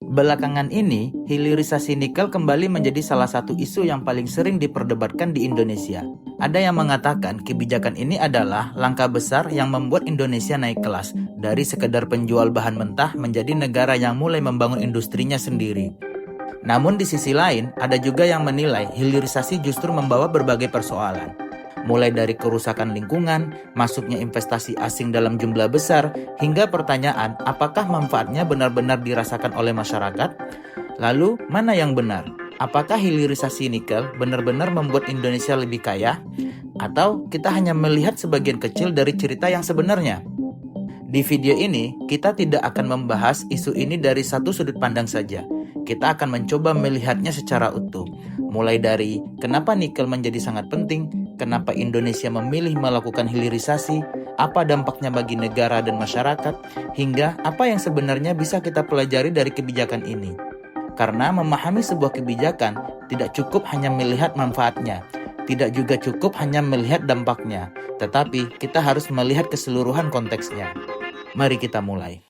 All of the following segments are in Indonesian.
Belakangan ini, hilirisasi nikel kembali menjadi salah satu isu yang paling sering diperdebatkan di Indonesia. Ada yang mengatakan kebijakan ini adalah langkah besar yang membuat Indonesia naik kelas dari sekedar penjual bahan mentah menjadi negara yang mulai membangun industrinya sendiri. Namun di sisi lain, ada juga yang menilai hilirisasi justru membawa berbagai persoalan. Mulai dari kerusakan lingkungan, masuknya investasi asing dalam jumlah besar, hingga pertanyaan apakah manfaatnya benar-benar dirasakan oleh masyarakat? Lalu, mana yang benar? Apakah hilirisasi nikel benar-benar membuat Indonesia lebih kaya? Atau kita hanya melihat sebagian kecil dari cerita yang sebenarnya? Di video ini, kita tidak akan membahas isu ini dari satu sudut pandang saja. Kita akan mencoba melihatnya secara utuh, mulai dari kenapa nikel menjadi sangat penting, kenapa Indonesia memilih melakukan hilirisasi, apa dampaknya bagi negara dan masyarakat, hingga apa yang sebenarnya bisa kita pelajari dari kebijakan ini. Karena memahami sebuah kebijakan tidak cukup hanya melihat manfaatnya, tidak juga cukup hanya melihat dampaknya, tetapi kita harus melihat keseluruhan konteksnya. Mari kita mulai.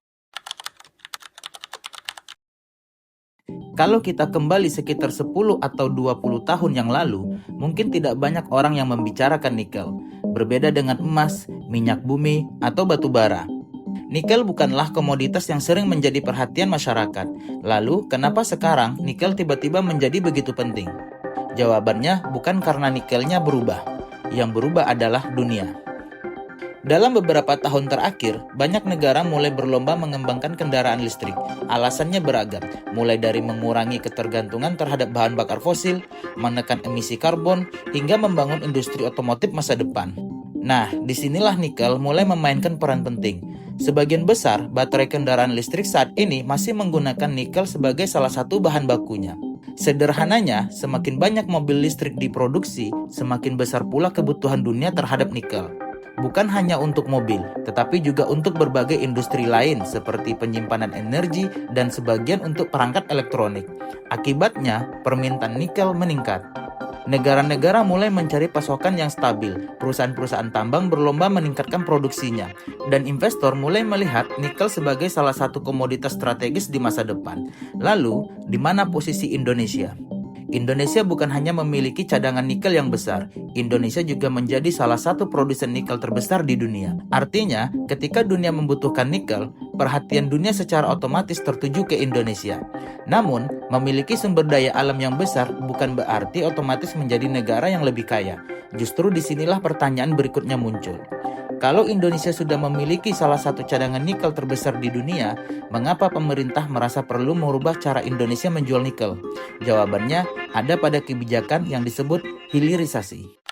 Kalau kita kembali sekitar 10 atau 20 tahun yang lalu, mungkin tidak banyak orang yang membicarakan nikel. Berbeda dengan emas, minyak bumi, atau batu bara. Nikel bukanlah komoditas yang sering menjadi perhatian masyarakat. Lalu, kenapa sekarang nikel tiba-tiba menjadi begitu penting? Jawabannya bukan karena nikelnya berubah. Yang berubah adalah dunia. Dalam beberapa tahun terakhir, banyak negara mulai berlomba mengembangkan kendaraan listrik. Alasannya beragam, mulai dari mengurangi ketergantungan terhadap bahan bakar fosil, menekan emisi karbon, hingga membangun industri otomotif masa depan. Nah, disinilah nikel mulai memainkan peran penting. Sebagian besar baterai kendaraan listrik saat ini masih menggunakan nikel sebagai salah satu bahan bakunya. Sederhananya, semakin banyak mobil listrik diproduksi, semakin besar pula kebutuhan dunia terhadap nikel. Bukan hanya untuk mobil, tetapi juga untuk berbagai industri lain seperti penyimpanan energi dan sebagian untuk perangkat elektronik. Akibatnya, permintaan nikel meningkat. Negara-negara mulai mencari pasokan yang stabil, perusahaan-perusahaan tambang berlomba meningkatkan produksinya, dan investor mulai melihat nikel sebagai salah satu komoditas strategis di masa depan. Lalu, di mana posisi Indonesia? Indonesia bukan hanya memiliki cadangan nikel yang besar, Indonesia juga menjadi salah satu produsen nikel terbesar di dunia. Artinya, ketika dunia membutuhkan nikel, perhatian dunia secara otomatis tertuju ke Indonesia. Namun, memiliki sumber daya alam yang besar bukan berarti otomatis menjadi negara yang lebih kaya. Justru disinilah pertanyaan berikutnya muncul. Kalau Indonesia sudah memiliki salah satu cadangan nikel terbesar di dunia, mengapa pemerintah merasa perlu merubah cara Indonesia menjual nikel? Jawabannya ada pada kebijakan yang disebut hilirisasi.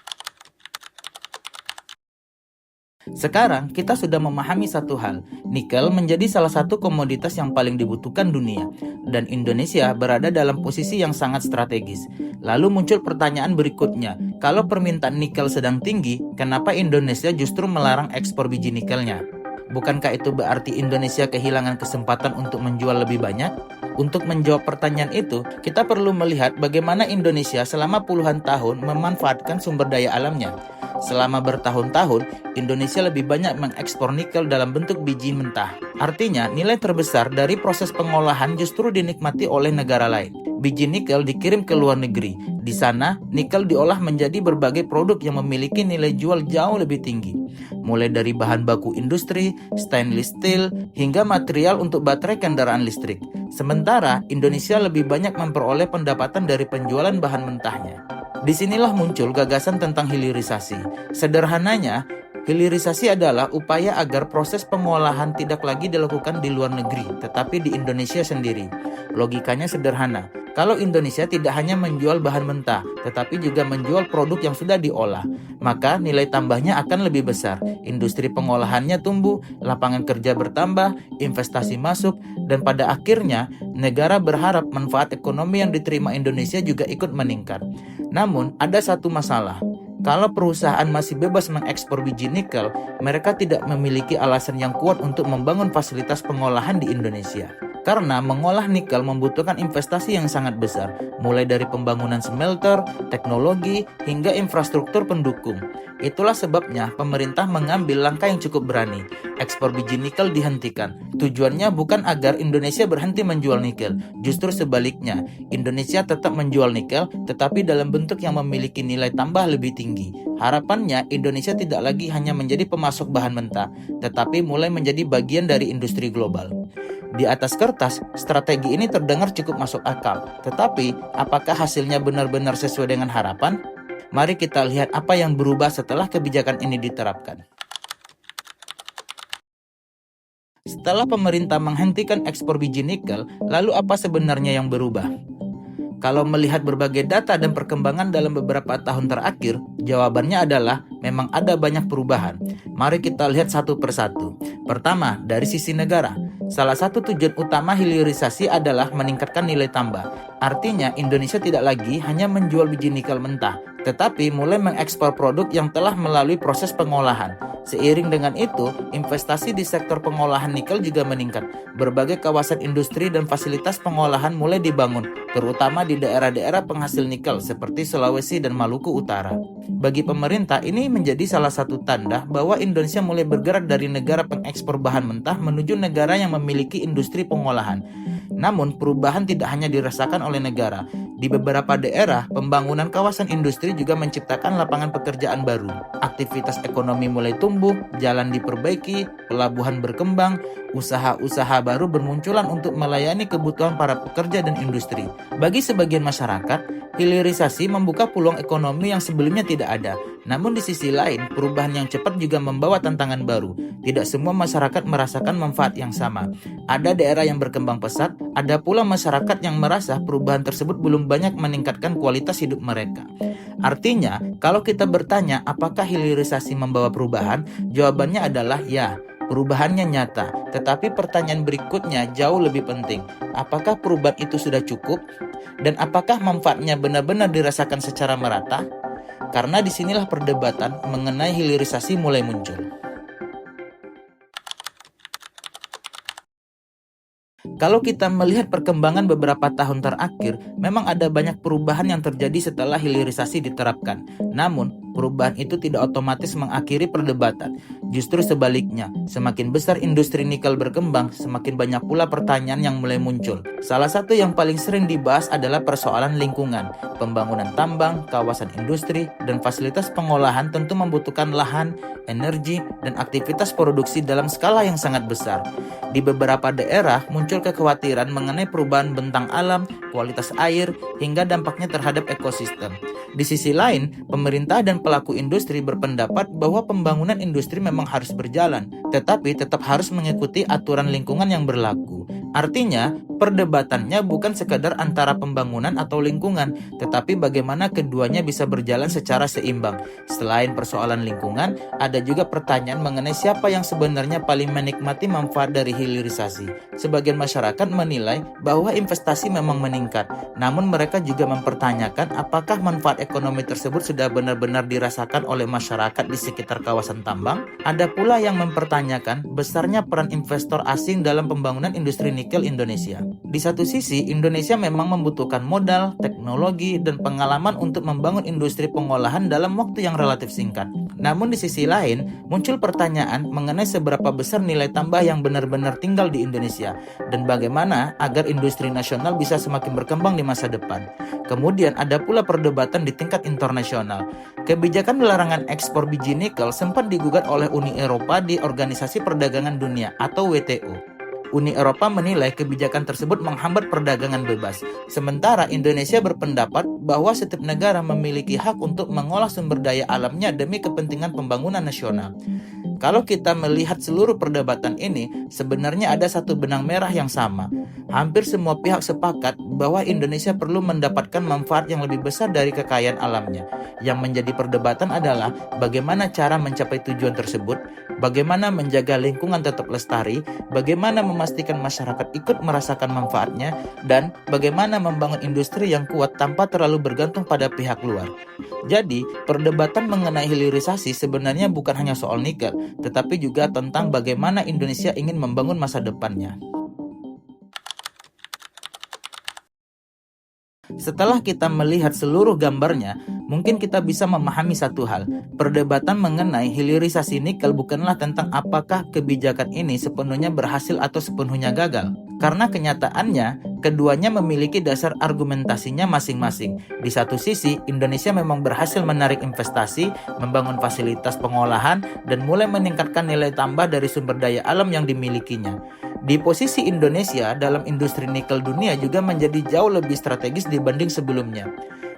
Sekarang kita sudah memahami satu hal, nikel menjadi salah satu komoditas yang paling dibutuhkan dunia, dan Indonesia berada dalam posisi yang sangat strategis. Lalu muncul pertanyaan berikutnya, kalau permintaan nikel sedang tinggi, kenapa Indonesia justru melarang ekspor biji nikelnya? Bukankah itu berarti Indonesia kehilangan kesempatan untuk menjual lebih banyak? Untuk menjawab pertanyaan itu, kita perlu melihat bagaimana Indonesia selama puluhan tahun memanfaatkan sumber daya alamnya. Selama bertahun-tahun, Indonesia lebih banyak mengekspor nikel dalam bentuk biji mentah. Artinya, nilai terbesar dari proses pengolahan justru dinikmati oleh negara lain. Biji nikel dikirim ke luar negeri. Di sana, nikel diolah menjadi berbagai produk yang memiliki nilai jual jauh lebih tinggi. Mulai dari bahan baku industri, stainless steel, hingga material untuk baterai kendaraan listrik. Sementara, Indonesia lebih banyak memperoleh pendapatan dari penjualan bahan mentahnya. Disinilah muncul gagasan tentang hilirisasi. Sederhananya, hilirisasi adalah upaya agar proses pengolahan tidak lagi dilakukan di luar negeri, tetapi di Indonesia sendiri. Logikanya sederhana. Kalau Indonesia tidak hanya menjual bahan mentah, tetapi juga menjual produk yang sudah diolah, maka nilai tambahnya akan lebih besar. Industri pengolahannya tumbuh, lapangan kerja bertambah, investasi masuk, dan pada akhirnya negara berharap manfaat ekonomi yang diterima Indonesia juga ikut meningkat. Namun, ada satu masalah. Kalau perusahaan masih bebas mengekspor biji nikel, mereka tidak memiliki alasan yang kuat untuk membangun fasilitas pengolahan di Indonesia. Karena mengolah nikel membutuhkan investasi yang sangat besar, mulai dari pembangunan smelter, teknologi, hingga infrastruktur pendukung. Itulah sebabnya pemerintah mengambil langkah yang cukup berani. Ekspor biji nikel dihentikan. Tujuannya bukan agar Indonesia berhenti menjual nikel, justru sebaliknya, Indonesia tetap menjual nikel, tetapi dalam bentuk yang memiliki nilai tambah lebih tinggi. Harapannya, Indonesia tidak lagi hanya menjadi pemasok bahan mentah, tetapi mulai menjadi bagian dari industri global. Di atas kertas, strategi ini terdengar cukup masuk akal. Tetapi, apakah hasilnya benar-benar sesuai dengan harapan? Mari kita lihat apa yang berubah setelah kebijakan ini diterapkan. Setelah pemerintah menghentikan ekspor biji nikel, lalu apa sebenarnya yang berubah? Kalau melihat berbagai data dan perkembangan dalam beberapa tahun terakhir, jawabannya adalah memang ada banyak perubahan. Mari kita lihat satu persatu. Pertama, dari sisi negara. Salah satu tujuan utama hilirisasi adalah meningkatkan nilai tambah. Artinya, Indonesia tidak lagi hanya menjual biji nikel mentah, tetapi mulai mengekspor produk yang telah melalui proses pengolahan. Seiring dengan itu, investasi di sektor pengolahan nikel juga meningkat. Berbagai kawasan industri dan fasilitas pengolahan mulai dibangun, terutama di daerah-daerah penghasil nikel seperti Sulawesi dan Maluku Utara. Bagi pemerintah, ini menjadi salah satu tanda bahwa Indonesia mulai bergerak dari negara pengekspor bahan mentah menuju negara yang memiliki industri pengolahan. Namun, perubahan tidak hanya dirasakan oleh negara. Di beberapa daerah, pembangunan kawasan industri juga menciptakan lapangan pekerjaan baru. Aktivitas ekonomi mulai tumbuh, jalan diperbaiki, pelabuhan berkembang, usaha-usaha baru bermunculan untuk melayani kebutuhan para pekerja dan industri. Bagi sebagian masyarakat, hilirisasi membuka peluang ekonomi yang sebelumnya tidak ada. Namun di sisi lain, perubahan yang cepat juga membawa tantangan baru. Tidak semua masyarakat merasakan manfaat yang sama. Ada daerah yang berkembang pesat, ada pula masyarakat yang merasa perubahan tersebut belum banyak meningkatkan kualitas hidup mereka. Artinya, kalau kita bertanya apakah hilirisasi membawa perubahan, jawabannya adalah ya. Perubahannya nyata, tetapi pertanyaan berikutnya jauh lebih penting. Apakah perubahan itu sudah cukup? Dan apakah manfaatnya benar-benar dirasakan secara merata? Karena disinilah perdebatan mengenai hilirisasi mulai muncul. Kalau kita melihat perkembangan beberapa tahun terakhir, memang ada banyak perubahan yang terjadi setelah hilirisasi diterapkan. Namun, perubahan itu tidak otomatis mengakhiri perdebatan. Justru sebaliknya, semakin besar industri nikel berkembang, semakin banyak pula pertanyaan yang mulai muncul. Salah satu yang paling sering dibahas adalah persoalan lingkungan. Pembangunan tambang, kawasan industri, dan fasilitas pengolahan tentu membutuhkan lahan, energi, dan aktivitas produksi dalam skala yang sangat besar. Di beberapa daerah muncul kekhawatiran mengenai perubahan bentang alam, kualitas air, hingga dampaknya terhadap ekosistem. Di sisi lain, pemerintah dan pelaku industri berpendapat bahwa pembangunan industri memang harus berjalan, tetapi tetap harus mengikuti aturan lingkungan yang berlaku. Artinya, perdebatannya bukan sekadar antara pembangunan atau lingkungan, tetapi bagaimana keduanya bisa berjalan secara seimbang. Selain persoalan lingkungan, ada juga pertanyaan mengenai siapa yang sebenarnya paling menikmati manfaat dari hilirisasi. Sebagian masyarakat menilai bahwa investasi memang meningkat, namun mereka juga mempertanyakan apakah manfaat ekonomi tersebut sudah benar-benar dirasakan oleh masyarakat di sekitar kawasan tambang. Ada pula yang mempertanyakan besarnya peran investor asing dalam pembangunan industri nikel Indonesia. Di satu sisi, Indonesia memang membutuhkan modal, teknologi, dan pengalaman untuk membangun industri pengolahan dalam waktu yang relatif singkat. Namun di sisi lain, muncul pertanyaan mengenai seberapa besar nilai tambah yang benar-benar tinggal di Indonesia dan bagaimana agar industri nasional bisa semakin berkembang di masa depan. Kemudian ada pula perdebatan di tingkat internasional. Kebijakan larangan ekspor biji nikel sempat digugat oleh Uni Eropa di Organisasi Perdagangan Dunia atau WTO. Uni Eropa menilai kebijakan tersebut menghambat perdagangan bebas. Sementara Indonesia berpendapat bahwa setiap negara memiliki hak untuk mengolah sumber daya alamnya demi kepentingan pembangunan nasional. Kalau kita melihat seluruh perdebatan ini, sebenarnya ada satu benang merah yang sama. Hampir semua pihak sepakat bahwa Indonesia perlu mendapatkan manfaat yang lebih besar dari kekayaan alamnya. Yang menjadi perdebatan adalah bagaimana cara mencapai tujuan tersebut, bagaimana menjaga lingkungan tetap lestari, bagaimana memastikan masyarakat ikut merasakan manfaatnya, dan bagaimana membangun industri yang kuat tanpa terlalu bergantung pada pihak luar. Jadi, perdebatan mengenai hilirisasi sebenarnya bukan hanya soal nikel, tetapi juga tentang bagaimana Indonesia ingin membangun masa depannya. Setelah kita melihat seluruh gambarnya, mungkin kita bisa memahami satu hal. Perdebatan mengenai hilirisasi nikel bukanlah tentang apakah kebijakan ini sepenuhnya berhasil atau sepenuhnya gagal. Karena kenyataannya, keduanya memiliki dasar argumentasinya masing-masing. Di satu sisi, Indonesia memang berhasil menarik investasi, membangun fasilitas pengolahan, dan mulai meningkatkan nilai tambah dari sumber daya alam yang dimilikinya. Di posisi Indonesia dalam industri nikel dunia juga menjadi jauh lebih strategis dibanding sebelumnya.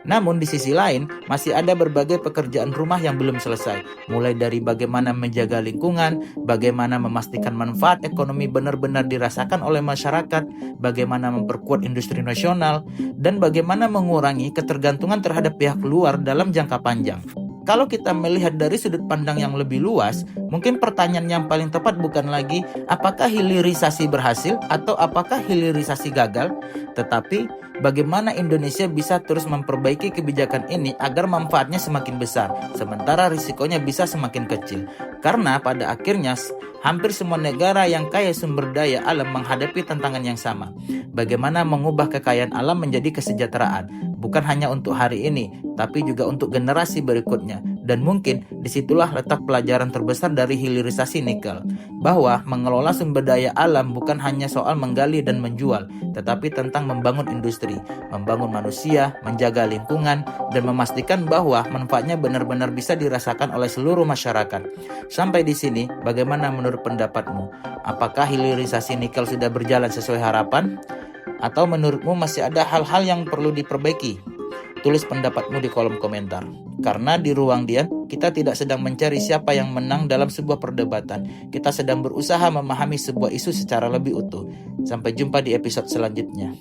Namun di sisi lain, masih ada berbagai pekerjaan rumah yang belum selesai. Mulai dari bagaimana menjaga lingkungan, bagaimana memastikan manfaat ekonomi benar-benar dirasakan oleh masyarakat, bagaimana memperkuat industri nasional, dan bagaimana mengurangi ketergantungan terhadap pihak luar dalam jangka panjang. Kalau kita melihat dari sudut pandang yang lebih luas, mungkin pertanyaan yang paling tepat bukan lagi apakah hilirisasi berhasil atau apakah hilirisasi gagal, tetapi bagaimana Indonesia bisa terus memperbaiki kebijakan ini agar manfaatnya semakin besar, sementara risikonya bisa semakin kecil. Karena pada akhirnya, hampir semua negara yang kaya sumber daya alam menghadapi tantangan yang sama. Bagaimana mengubah kekayaan alam menjadi kesejahteraan, bukan hanya untuk hari ini, tapi juga untuk generasi berikutnya. Dan mungkin disitulah letak pelajaran terbesar dari hilirisasi nikel, bahwa mengelola sumber daya alam bukan hanya soal menggali dan menjual, tetapi tentang membangun industri, membangun manusia, menjaga lingkungan, dan memastikan bahwa manfaatnya benar-benar bisa dirasakan oleh seluruh masyarakat. Sampai di sini, bagaimana menurut pendapatmu? Apakah hilirisasi nikel sudah berjalan sesuai harapan? Atau menurutmu masih ada hal-hal yang perlu diperbaiki? Tulis pendapatmu di kolom komentar. Karena di Ruang Dian, kita tidak sedang mencari siapa yang menang dalam sebuah perdebatan. Kita sedang berusaha memahami sebuah isu secara lebih utuh. Sampai jumpa di episode selanjutnya.